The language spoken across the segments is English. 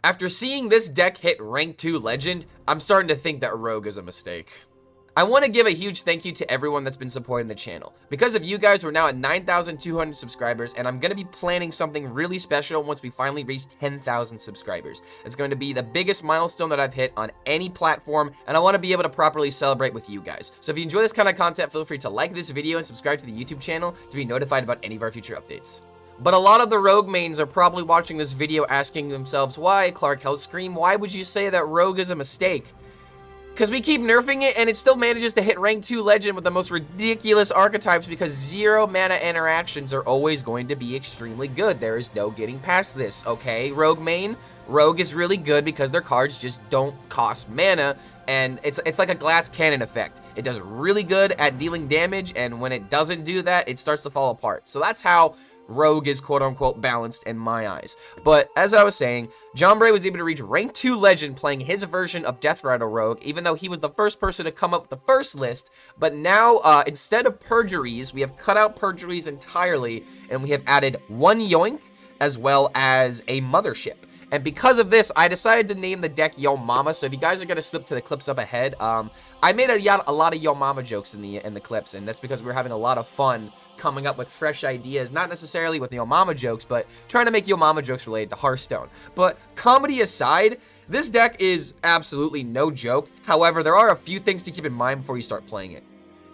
After seeing this deck hit rank 2 legend, I'm starting to think that Rogue is a mistake. I want to give a huge thank you to everyone that's been supporting the channel. Because of you guys, we're now at 9,200 subscribers, and I'm going to be planning something really special once we finally reach 10,000 subscribers. It's going to be the biggest milestone that I've hit on any platform, and I want to be able to properly celebrate with you guys. So if you enjoy this kind of content, feel free to like this video and subscribe to the YouTube channel to be notified about any of our future updates. But a lot of the Rogue mains are probably watching this video asking themselves, why, Clark HELLSCREAM, why would you say that Rogue is a mistake? Because we keep nerfing it, and it still manages to hit rank 2 legend with the most ridiculous archetypes because 0 mana interactions are always going to be extremely good. There is no getting past this, okay? Rogue main, Rogue is really good because their cards just don't cost mana, and it's like a glass cannon effect. It does really good at dealing damage, and when it doesn't do that, it starts to fall apart. So that's how Rogue is quote-unquote balanced in my eyes. But as I was saying, Jambre was able to reach rank 2 legend playing his version of Deathrattle Rogue, even though he was the first person to come up with the first list. But now, instead of perjuries, we have cut out perjuries entirely, and we have added 1 yoink as well as a mothership. And because of this, I decided to name the deck Yo Mama. So if you guys are gonna slip to the clips up ahead, I made a lot of Yo Mama jokes in the clips, and that's because we're having a lot of fun coming up with fresh ideas, not necessarily with Yo Mama jokes, but trying to make Yo Mama jokes related to Hearthstone. But comedy aside, this deck is absolutely no joke. However, there are a few things to keep in mind before you start playing it.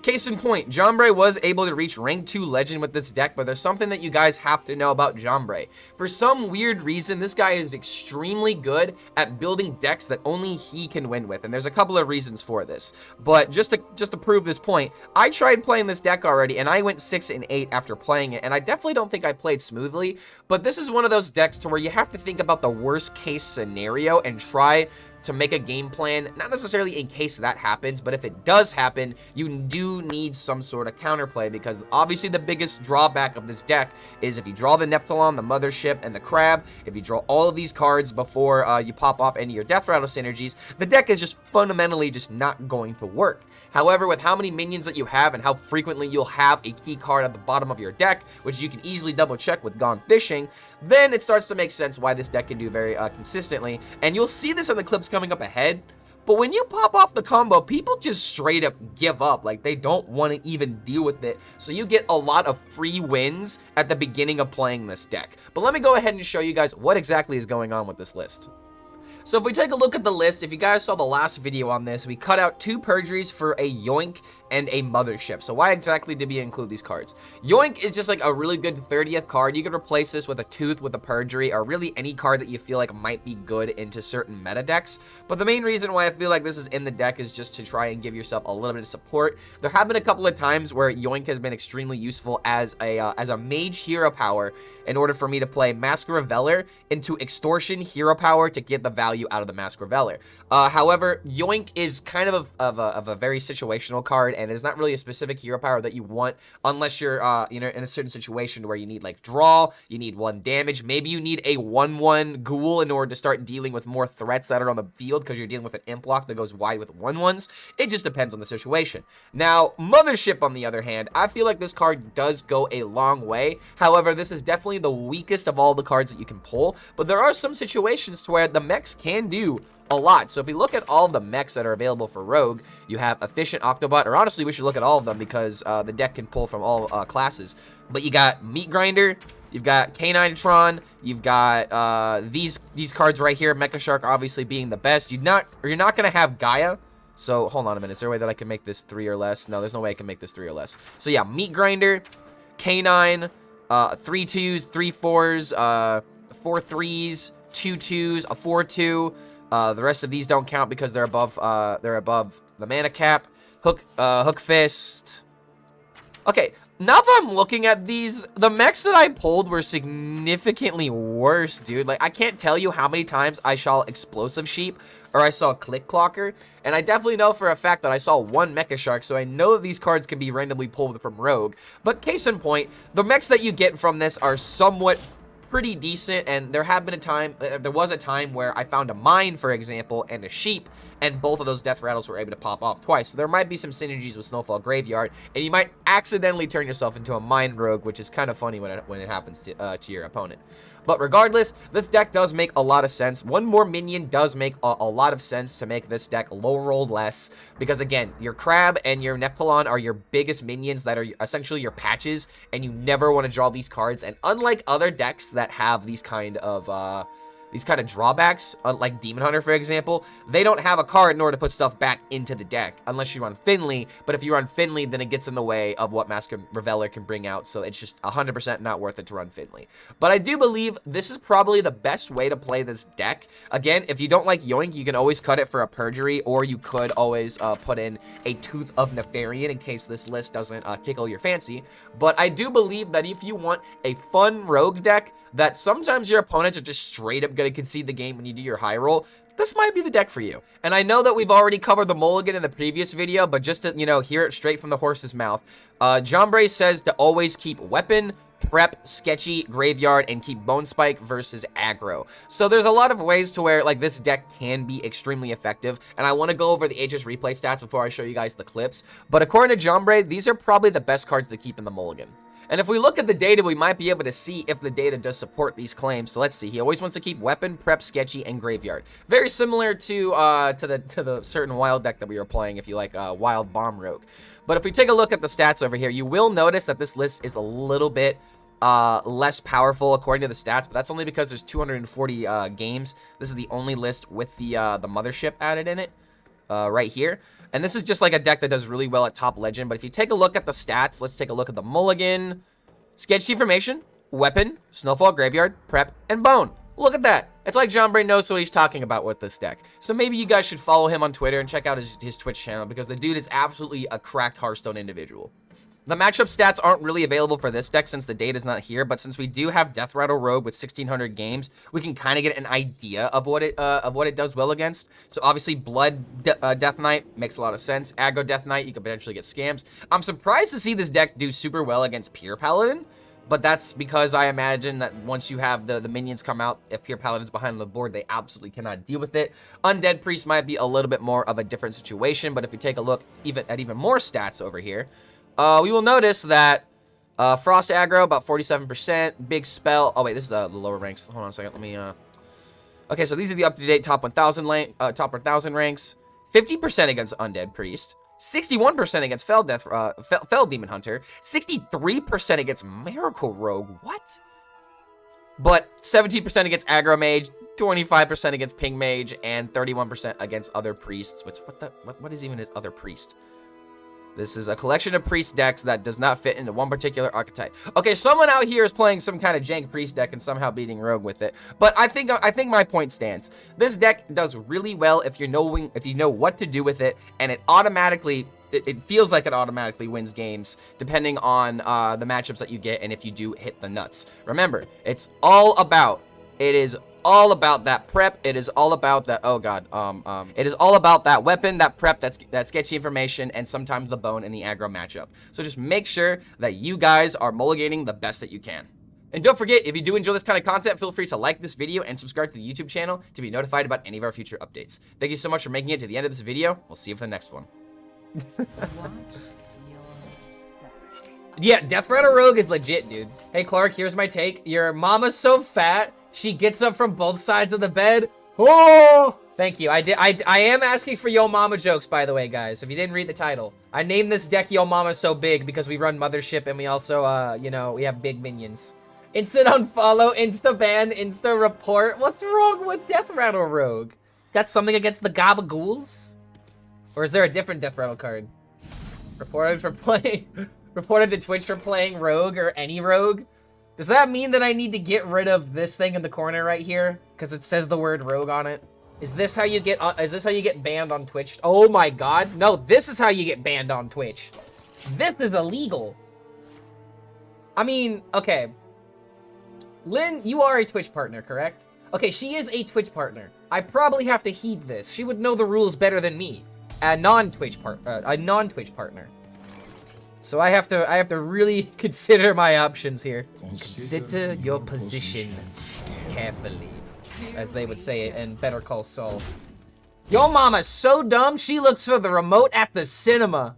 Case in point, Jambre was able to reach rank 2 legend with this deck, but there's something that you guys have to know about Jambre. For some weird reason, this guy is extremely good at building decks that only he can win with, and there's a couple of reasons for this. But just to prove this point, I tried playing this deck already, and I went 6 and 8 after playing it, and I definitely don't think I played smoothly, but this is one of those decks to where you have to think about the worst case scenario and try to make a game plan, not necessarily in case that happens, but if it does happen, you do need some sort of counterplay, because obviously the biggest drawback of this deck is if you draw the Neptulon, the Mothership, and the Crab, if you draw all of these cards before you pop off any of your Deathrattle synergies, the deck is just fundamentally just not going to work. However, with how many minions that you have and how frequently you'll have a key card at the bottom of your deck, which you can easily double check with Gone Fishing, then it starts to make sense why this deck can do very consistently, and you'll see this in the clips coming up ahead. But when you pop off the combo, people just straight up give up. Like, they don't want to even deal with it. So you get a lot of free wins at the beginning of playing this deck. But let me go ahead and show you guys what exactly is going on with this list. So if we take a look at the list, if you guys saw the last video on this, we cut out 2 perjuries for a yoink and a mothership. So why exactly did we include these cards? Yoink is just like a really good 30th card. You could replace this with a tooth, with a perjury, or really any card that you feel like might be good into certain meta decks. But the main reason why I feel like this is in the deck is just to try and give yourself a little bit of support. There have been a couple of times where yoink has been extremely useful as a mage hero power in order for me to play Mask Reveler into extortion hero power to get the value out of the Mask Reveler. However, yoink is kind of a very situational card, and it's not really a specific hero power that you want unless you're you know, in a certain situation where you need like draw, you need 1 damage, maybe you need a 1/1 ghoul in order to start dealing with more threats that are on the field because you're dealing with an imp block that goes wide with 1/1s. It just depends on the situation. Now, Mothership on the other hand, I feel like this card does go a long way. However, this is definitely the weakest of all the cards that you can pull, but there are some situations to where the mechs can do a lot. So if we look at all of the mechs that are available for Rogue, you have Efficient Octobot, or honestly, we should look at all of them because the deck can pull from all classes. But you got Meat Grinder, you've got K9tron, you've got these cards right here, Mecha Shark obviously being the best. You're not going to have Gaia. So hold on a minute, is there a way that I can make this 3 or less? No, there's no way I can make this 3 or less. So yeah, Meat Grinder, K9, 3 2s, 3 4s, 4 3s, 2 2s, a 4/2. The rest of these don't count because they're above the mana cap. Hook Fist. Okay, now that I'm looking at these, the mechs that I pulled were significantly worse, dude. Like, I can't tell you how many times I saw Explosive Sheep or I saw Click Clocker, and I definitely know for a fact that I saw 1 Mecha Shark, so I know that these cards can be randomly pulled from Rogue. But case in point, the mechs that you get from this are somewhat pretty decent, and there was a time where I found a mine, for example, and a sheep, and both of those death rattles were able to pop off twice. So there might be some synergies with Snowfall Graveyard, and you might accidentally turn yourself into a mine rogue, which is kind of funny when it happens to your opponent. But regardless, this deck does make a lot of sense. One more minion does make a lot of sense to make this deck low roll less. Because again, your Crab and your Neptulon are your biggest minions that are essentially your patches. And you never want to draw these cards. And unlike other decks that have these kind of drawbacks, like Demon Hunter, for example, they don't have a card in order to put stuff back into the deck, unless you run Finley. But if you run Finley, then it gets in the way of what Master Reveler can bring out, so it's just 100% not worth it to run Finley. But I do believe this is probably the best way to play this deck. Again, if you don't like Yoink, you can always cut it for a Perjury, or you could always put in a Tooth of Nefarian in case this list doesn't tickle your fancy. But I do believe that if you want a fun rogue deck, that sometimes your opponents are just straight up going to concede the game when you do your high roll, this might be the deck for you. And I know that we've already covered the Mulligan in the previous video, but just to, hear it straight from the horse's mouth, Jambre says to always keep Weapon, Prep, Sketchy, Graveyard, and keep Bone Spike versus aggro. So there's a lot of ways to where, like, this deck can be extremely effective, and I want to go over the HS replay stats before I show you guys the clips. But according to Jambre, these are probably the best cards to keep in the Mulligan. And if we look at the data, we might be able to see if the data does support these claims. So let's see. He always wants to keep Weapon, Prep, Sketchy, and Graveyard. Very similar to the certain wild deck that we were playing, if you like Wild Bomb Rogue. But if we take a look at the stats over here, you will notice that this list is a little bit less powerful according to the stats, but that's only because there's 240 games. This is the only list with the mothership added in it right here. And this is just like a deck that does really well at top legend. But if you take a look at the stats, let's take a look at the Mulligan. Sketchy Formation, Weapon, Snowfall, Graveyard, Prep, and Bone. Look at that. It's like Jambre knows what he's talking about with this deck. So maybe you guys should follow him on Twitter and check out his Twitch channel, because the dude is absolutely a cracked Hearthstone individual. The matchup stats aren't really available for this deck since the data's not here, but since we do have Deathrattle Rogue with 1,600 games, we can kind of get an idea of what it does well against. So obviously Blood Death Knight makes a lot of sense. Aggro Death Knight, you could potentially get scams. I'm surprised to see this deck do super well against Pure Paladin, but that's because I imagine that once you have the minions come out, if Pure Paladin's behind the board, they absolutely cannot deal with it. Undead Priest might be a little bit more of a different situation, but if you take a look at even more stats over here, we will notice that Frost Aggro, about 47%. Big Spell. Oh, wait, this is the lower ranks. Hold on a second. Let me... Okay, so these are the up-to-date top 1,000 ranks. 50% against Undead Priest. 61% against Fell Demon Hunter. 63% against Miracle Rogue. What? But 17% against Aggro Mage. 25% against Ping Mage. And 31% against other priests. Which, what is even his other priest? This is a collection of priest decks that does not fit into one particular archetype. Okay, someone out here is playing some kind of jank priest deck and somehow beating Rogue with it. But I think my point stands. This deck does really well if you know what to do with it, and it automatically it feels like it automatically wins games depending on the matchups that you get and if you do hit the nuts. Remember, it is all about that prep. It is all about that, oh god, it is all about that weapon, that prep, that sketchy information, and sometimes the bone in the aggro matchup. So just make sure that you guys are mulliganing the best that you can. And don't forget, if you do enjoy this kind of content, feel free to like this video and subscribe to the YouTube channel to be notified about any of our future updates. Thank you so much for making it to the end of this video. We'll see you for the next one. Yeah, Deathrattle Rogue is legit, dude. Hey, Clark, here's my take. Your mama's so fat, she gets up from both sides of the bed. Oh! Thank you. I am asking for Yo Mama jokes, by the way, guys, if you didn't read the title. I named this deck Yo Mama So Big because we run Mothership and we also, we have big minions. Instant unfollow, insta ban, insta report. What's wrong with Deathrattle Rogue? That's something against the Gabagools? Or is there a different Deathrattle card? Reported to Twitch for playing Rogue or any Rogue? Does that mean that I need to get rid of this thing in the corner right here? Because it says the word Rogue on it. Is this how you get banned on Twitch? Oh my god. No, this is how you get banned on Twitch. This is illegal. I mean, okay. Lynn, you are a Twitch partner, correct? Okay, she is a Twitch partner. I probably have to heed this. She would know the rules better than me. A non-Twitch partner. So I have to really consider my options here. Consider your position carefully, as they would say it in Better Call Saul. Yo mama's so dumb, she looks for the remote at the cinema.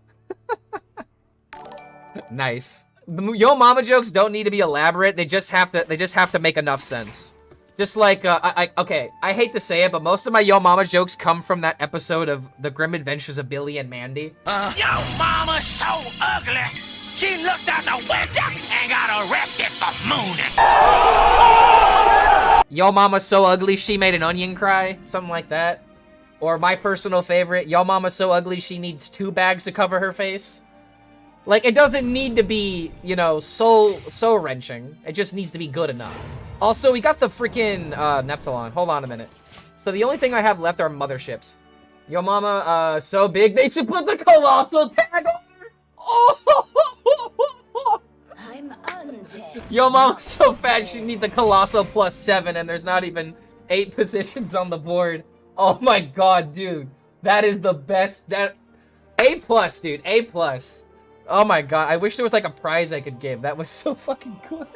Nice. The Yo Mama jokes don't need to be elaborate. They just have to make enough sense. Just like, okay, I hate to say it, but most of my Yo Mama jokes come from that episode of The Grim Adventures of Billy and Mandy. Yo Mama's so ugly, she looked out the window and got arrested for mooning. Yo Mama's so ugly, she made an onion cry. Something like that. Or my personal favorite, Yo Mama's so ugly, she needs 2 bags to cover her face. Like, it doesn't need to be, you know, soul-wrenching. It just needs to be good enough. Also, we got the freaking, Neptulon. Hold on a minute. So the only thing I have left are motherships. Yo Mama, so big, they should put the colossal tag on her! Oh! I'm undead. Yo Mama's so fat, she need the colossal +7, and there's not even 8 positions on the board. Oh my god, dude. That is the best, A+, dude, A+. Oh my god, I wish there was like a prize I could give. That was so fucking good.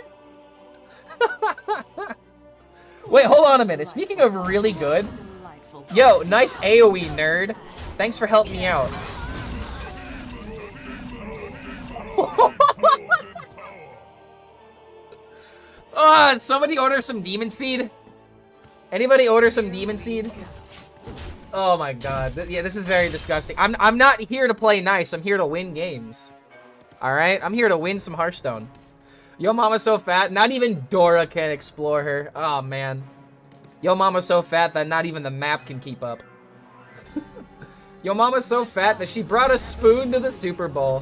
Wait, hold on a minute. Speaking of really good, yo, nice AoE, nerd. Thanks for helping me out. Somebody order some demon seed? Anybody order some demon seed? Oh my god. Yeah, this is very disgusting. I'm not here to play nice. I'm here to win games. Alright? I'm here to win some Hearthstone. Yo Mama's so fat, not even Dora can explore her. Oh, man. Yo Mama's so fat that not even the map can keep up. Yo Mama's so fat that she brought a spoon to the Super Bowl.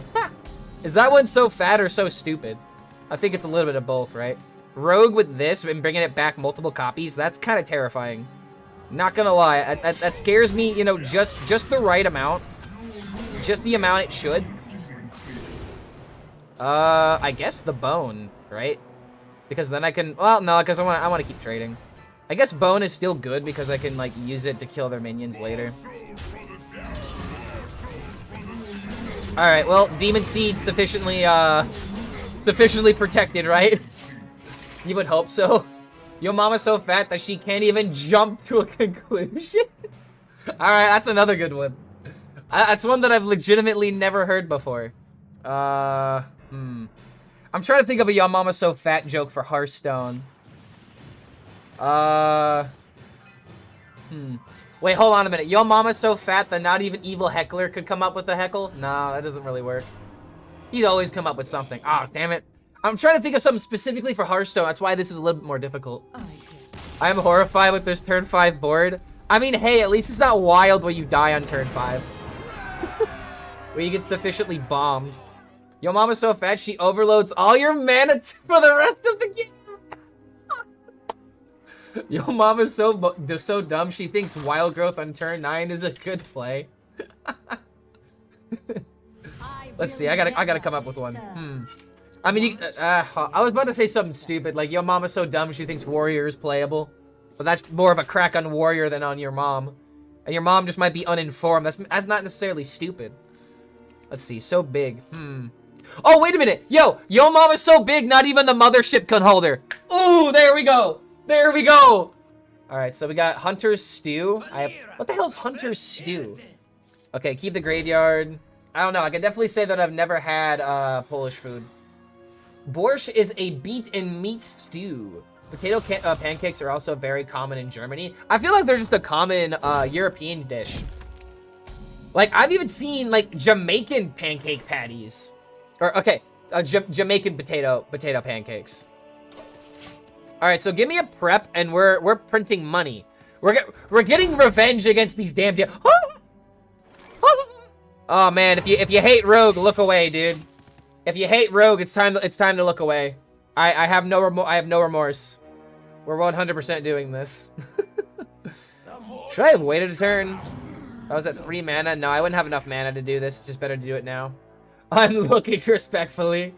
Is that one so fat or so stupid? I think it's a little bit of both, right? Rogue with this and bringing it back multiple copies, that's kind of terrifying. Not gonna lie, that scares me, you know, just the right amount. Just the amount it should. I guess the bone, right? Because then I can, well, no, because I want to keep trading. I guess bone is still good because I can, like, use it to kill their minions later. Alright, well, Demon Seed sufficiently protected, right? You would hope so. Yo Mama's so fat that she can't even jump to a conclusion. Alright, that's another good one. That's one that I've legitimately never heard before. I'm trying to think of a Yo Mama's so fat joke for Hearthstone. Wait, hold on a minute. Yo Mama's so fat that not even Evil Heckler could come up with a heckle? No, that doesn't really work. He'd always come up with something. Ah, damn it. I'm trying to think of something specifically for Hearthstone. That's why this is a little bit more difficult. I am horrified with this turn 5 board. I mean, hey, at least it's not wild when you die on turn 5. Where you get sufficiently bombed. Yo Mama's so fat, she overloads all your mana for the rest of the game. Yo Mama's so dumb, she thinks Wild Growth on turn 9 is a good play. Let's see, I gotta come up with one. I mean, I was about to say something stupid, like, Yo Mama's so dumb she thinks Warrior is playable. But that's more of a crack on Warrior than on your mom. And your mom just might be uninformed. That's not necessarily stupid. Let's see, so big. Oh, wait a minute. Yo Mama's so big, not even the mothership can hold her. Ooh, there we go. There we go. All right, so we got Hunter's Stew. What the hell's Hunter's Stew? Okay, keep the graveyard. I don't know. I can definitely say that I've never had Polish food. Borscht is a beet and meat stew. Potato pancakes are also very common in Germany. I feel like they're just a common European dish. Like, I've even seen, like, Jamaican pancake patties. Or, okay, Jamaican potato pancakes. All right, so give me a prep, and we're printing money. We're getting revenge against these damn Oh man, if you hate Rogue, look away, dude. If you hate Rogue, it's time to look away. I have no remorse. We're 100% doing this. Should I have waited a turn? I was at 3 mana. No, I wouldn't have enough mana to do this. It's just better to do it now. I'm looking respectfully.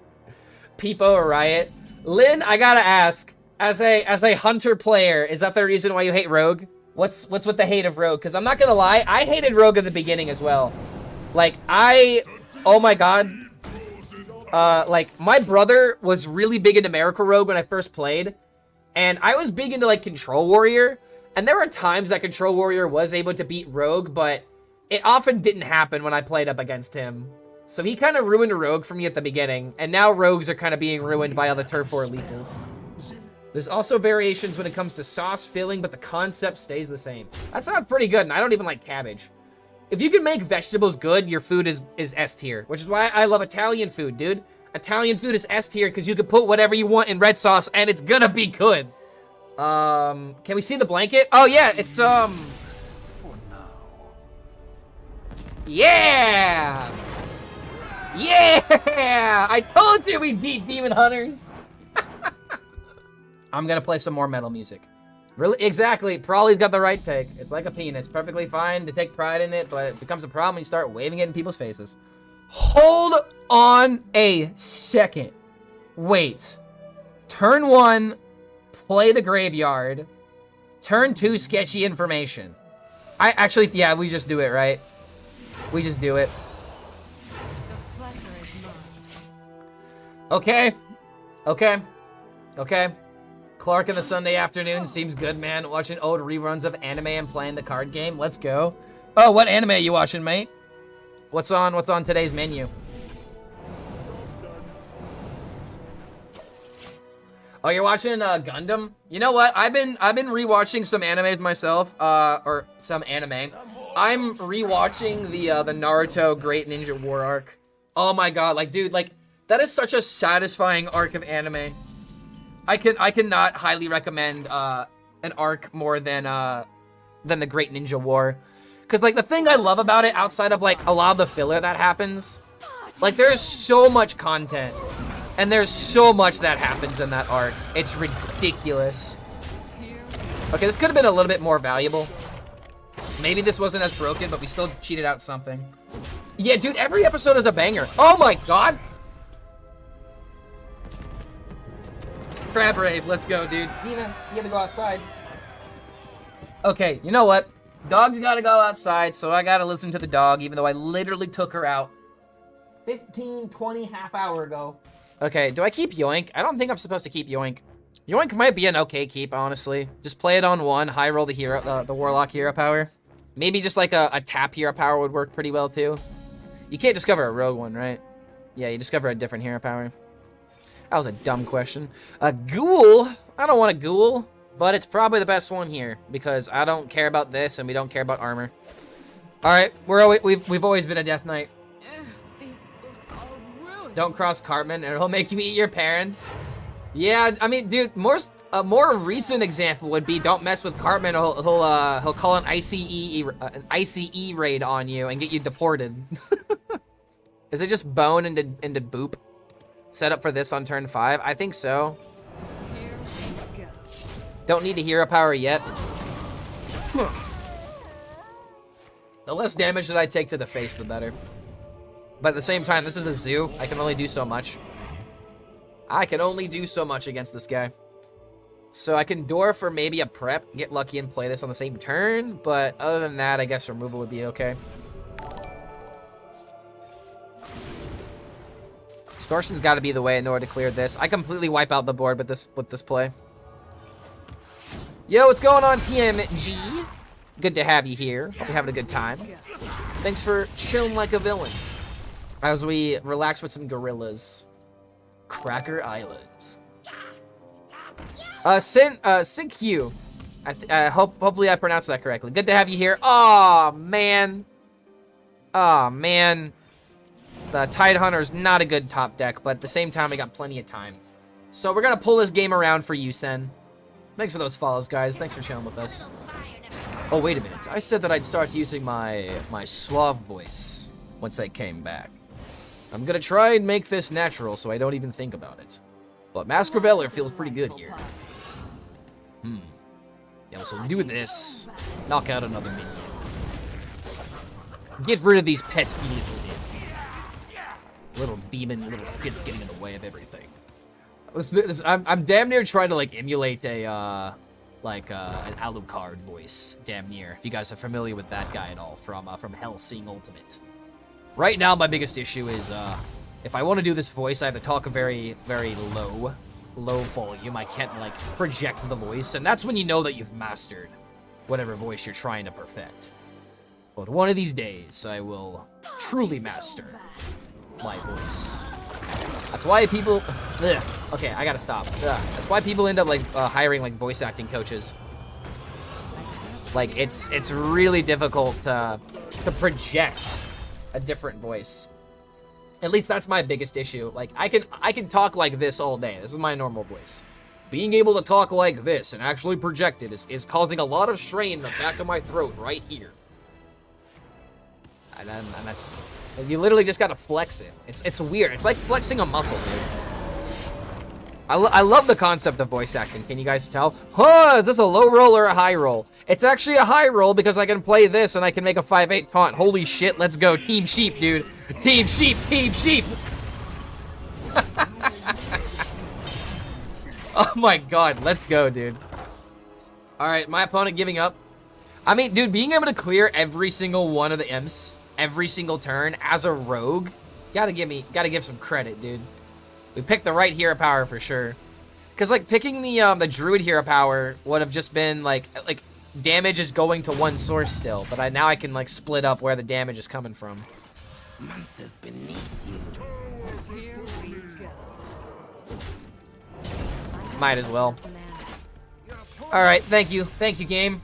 Peepo Riot. Lynn, I gotta ask. As a Hunter player, is that the reason why you hate Rogue? What's with the hate of Rogue? Because I'm not gonna lie, I hated Rogue at the beginning as well. Like, oh my god. Like, my brother was really big into Miracle Rogue when I first played. And I was big into, like, Control Warrior. And there were times that Control Warrior was able to beat Rogue, but it often didn't happen when I played up against him. So he kind of ruined Rogue for me at the beginning, and now Rogues are kind of being ruined by all the Turf War lethals. There's also variations when it comes to sauce filling, but the concept stays the same. That sounds pretty good, and I don't even like cabbage. If you can make vegetables good, your food is S tier, which is why I love Italian food, dude. Italian food is S tier because you can put whatever you want in red sauce, and it's gonna be good. Can we see the blanket? Oh yeah, it's yeah! Yeah! I told you we'd beat Demon Hunters! I'm gonna play some more metal music. Really? Exactly. Prawley's got the right take. It's like a penis. Perfectly fine to take pride in it, but it becomes a problem when you start waving it in people's faces. Hold on a second. Wait. Turn 1, play the graveyard. Turn 2, sketchy information. Yeah, we just do it, right? We just do it. Okay. Okay. Okay. Clark in the Sunday afternoon seems good, man. Watching old reruns of anime and playing the card game. Let's go. Oh, what anime are you watching, mate? What's on today's menu? Oh, you're watching Gundam? You know what? I've been rewatching some animes myself, or some anime. I'm rewatching the Naruto Great Ninja War arc. Oh my god, like dude, like that is such a satisfying arc of anime. I cannot highly recommend an arc more than the Great Ninja War. Cause like the thing I love about it, outside of like a lot of the filler that happens, like there's so much content. And there's so much that happens in that arc. It's ridiculous. Okay, this could have been a little bit more valuable. Maybe this wasn't as broken, but we still cheated out something. Yeah, dude, every episode is a banger. Oh my god! Crab Rave, let's go, dude. Tina, you gotta go outside. Okay, you know what? Dog's gotta go outside, so I gotta listen to the dog, even though I literally took her out 15, 20, half hour ago. Okay, do I keep Yoink? I don't think I'm supposed to keep Yoink. Yoink might be an okay keep, honestly. Just play it on 1, high roll the hero, the Warlock hero power. Maybe just like a tap hero power would work pretty well too. You can't discover a rogue one, right? Yeah, you discover a different hero power. That was a dumb question. A ghoul? I don't want a ghoul, but it's probably the best one here because I don't care about this and we don't care about armor. All right, we've always been a Death Knight. Don't cross Cartman, and it'll make you eat your parents. Yeah, I mean, dude, a more recent example would be don't mess with Cartman. He'll call an ICE raid on you and get you deported. Is it just bone into boop? Set up for this on turn 5? I think so. Don't need a hero power yet. The less damage that I take to the face, the better. But at the same time, this is a zoo. I can only do so much. I can only do so much against this guy. So I can dwarf for maybe a prep, get lucky and play this on the same turn. But other than that, I guess removal would be okay. Extortion's got to be the way in order to clear this. I completely wipe out the board with this play. Yo, what's going on, TMG? Good to have you here. Hope you're having a good time. Thanks for chilling like a villain. As we relax with some gorillas. Cracker Island. Sinkyu. Hopefully I pronounced that correctly. Good to have you here. Aw, man. Aw, man. The Tide Hunter's not a good top deck, but at the same time, we got plenty of time. So we're gonna pull this game around for you, Sen. Thanks for those follows, guys. Thanks for chilling with us. Oh, wait a minute. I said that I'd start using my suave voice once I came back. I'm gonna try and make this natural so I don't even think about it. But Mask Reveller feels pretty good here. Yeah, so do this. Knock out another minion. Get rid of these pesky little demon, little kids getting in the way of everything. I'm damn near trying to like emulate a an Alucard voice. Damn near. If you guys are familiar with that guy at all from Hellsing Ultimate. Right now, my biggest issue is if I want to do this voice, I have to talk a very, very low volume. I can't like project the voice, and that's when you know that you've mastered whatever voice you're trying to perfect. But one of these days, I will truly master my voice. That's why people... Ugh. Okay, I gotta stop. Ugh. That's why people end up like hiring like voice acting coaches. Like it's really difficult to project a different voice. At least that's my biggest issue. Like I can talk like this all day. This is my normal voice. Being able to talk like this and actually project it is causing a lot of strain in the back of my throat right here. And that's... You literally just gotta flex it. It's weird. It's like flexing a muscle, dude. I love the concept of voice acting. Can you guys tell? Huh, is this a low roll or a high roll? It's actually a high roll because I can play this and I can make a 5/8 taunt. Holy shit, let's go. Team sheep, dude. Team sheep, team sheep. Oh my god, let's go, dude. Alright, my opponent giving up. I mean, dude, being able to clear every single one of the imps every single turn as a rogue, gotta give some credit, dude. We picked the right hero power for sure. Cause like picking the druid hero power would have just been like damage is going to one source still, but now I can like split up where the damage is coming from. Monsters beneath you. Might as well. All right, thank you, game.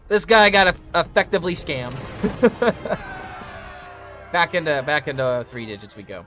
This guy got effectively scammed. Back into 3 digits we go.